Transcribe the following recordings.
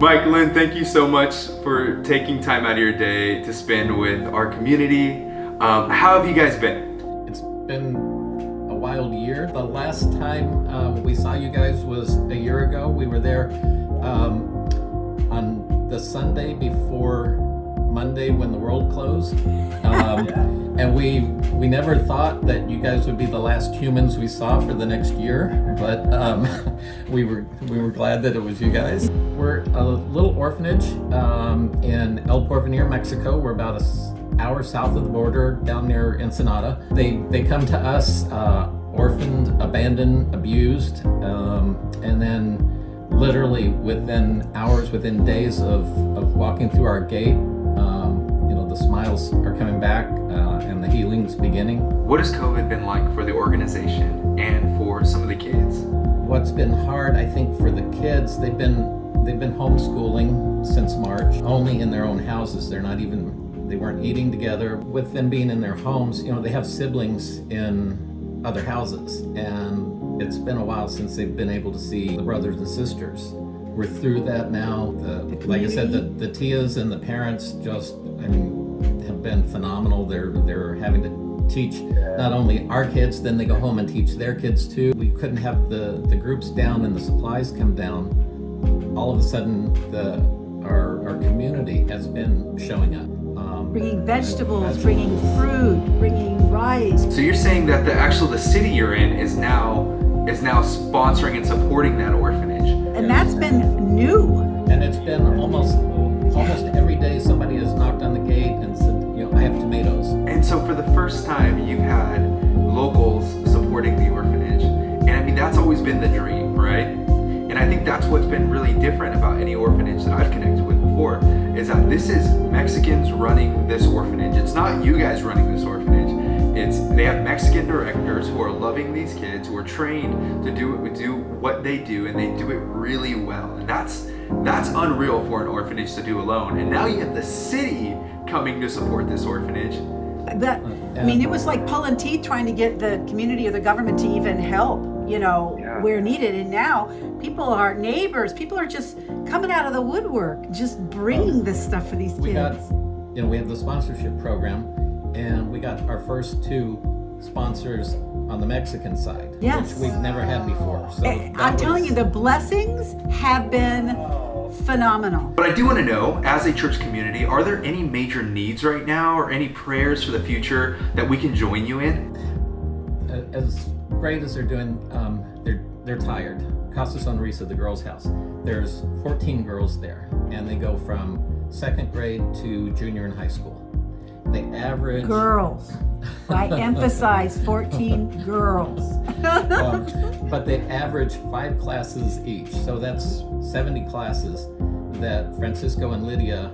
Mike, Lynn, thank you so much for taking time out of your day to spend with our community. How have you guys been? It's been a wild year. The last time we saw you guys was a year ago. We were there on the Sunday before Monday when the world closed. And we never thought that you guys would be the last humans we saw for the next year, but we were glad that it was you guys. We're a little orphanage in El Porvenir, Mexico. We're about an hour south of the border, down near Ensenada. They come to us orphaned, abandoned, abused, and then literally within hours, within days of walking through our gate, the smiles are coming back and the healing's beginning. What has COVID been like for the organization and for some of the kids? What's been hard, I think, for the kids, they've been homeschooling since March, only in their own houses. They weren't eating together. With them being in their homes, they have siblings in other houses, and it's been a while since they've been able to see the brothers and sisters. We're through that now. Like I said, the tias and the parents have been phenomenal. They're having to teach not only our kids, then they go home and teach their kids too. We couldn't have the groups down and the supplies come down. All of a sudden, our community has been showing up. Bringing vegetables, bringing fruit, bringing rice. So you're saying that the city you're in is now sponsoring and supporting that orphanage. And that's been new. And it's been almost every day somebody has knocked on the gate and said, I have tomatoes. And so for the first time, you've had locals supporting the orphanage. And that's always been the dream, right? And I think that's what's been really different about any orphanage that I've connected with before, is that this is Mexicans running this orphanage. It's not you guys running this orphanage. They have Mexican directors who are loving these kids, who are trained to do what they do, and they do it really well. And that's unreal for an orphanage to do alone. And now you have the city coming to support this orphanage. It was like pulling teeth trying to get the community or the government to even help, where needed. And now neighbors, people are just coming out of the woodwork, just bringing this stuff for these kids. We have the sponsorship program, and we got our first 2 sponsors on the Mexican side, yes, which we've never had before. So I'm telling you, the blessings have been phenomenal. But I do want to know, as a church community, are there any major needs right now or any prayers for the future that we can join you in? As great as they're doing, they're tired. Casa Sonrisa, the girls' house, there's 14 girls there, and they go from 2nd grade to junior in high school. They average... Girls. I emphasize 14 girls. But they average 5 classes each. So that's 70 classes that Francisco and Lydia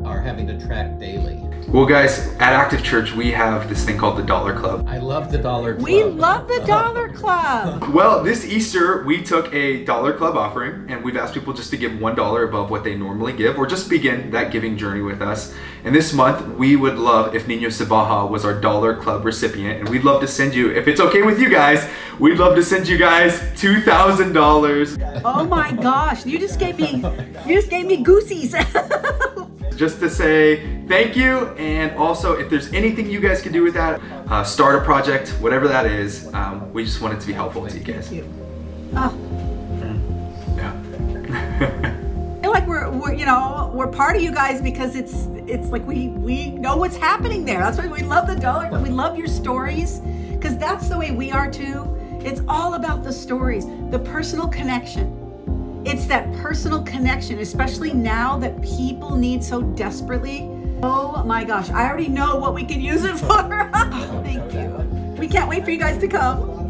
are having to track daily. Well, guys, at Active Church, we have this thing called the Dollar Club. I love the Dollar Club. We love the Dollar Club. Well, this Easter, we took a Dollar Club offering, and we've asked people just to give $1 above what they normally give, or just begin that giving journey with us. And this month, we would love if Ninos De Baja was our Dollar Club recipient, and we'd love to send you, if it's okay with you guys, we'd love to send you guys $2,000. Oh my gosh, you just gave me goosies. Just to say thank you, and also if there's anything you guys can do with that, start a project, whatever that is, we just want it to be helpful to you guys. Thank you. Oh. Yeah. I feel like we're part of you guys, because it's like we know what's happening there. That's why we love the Dollar Club. We love your stories, because that's the way we are too. It's all about the stories, the personal connection. It's that personal connection, especially now that people need so desperately. Oh my gosh, I already know what we can use it for. Thank you. We can't wait for you guys to come.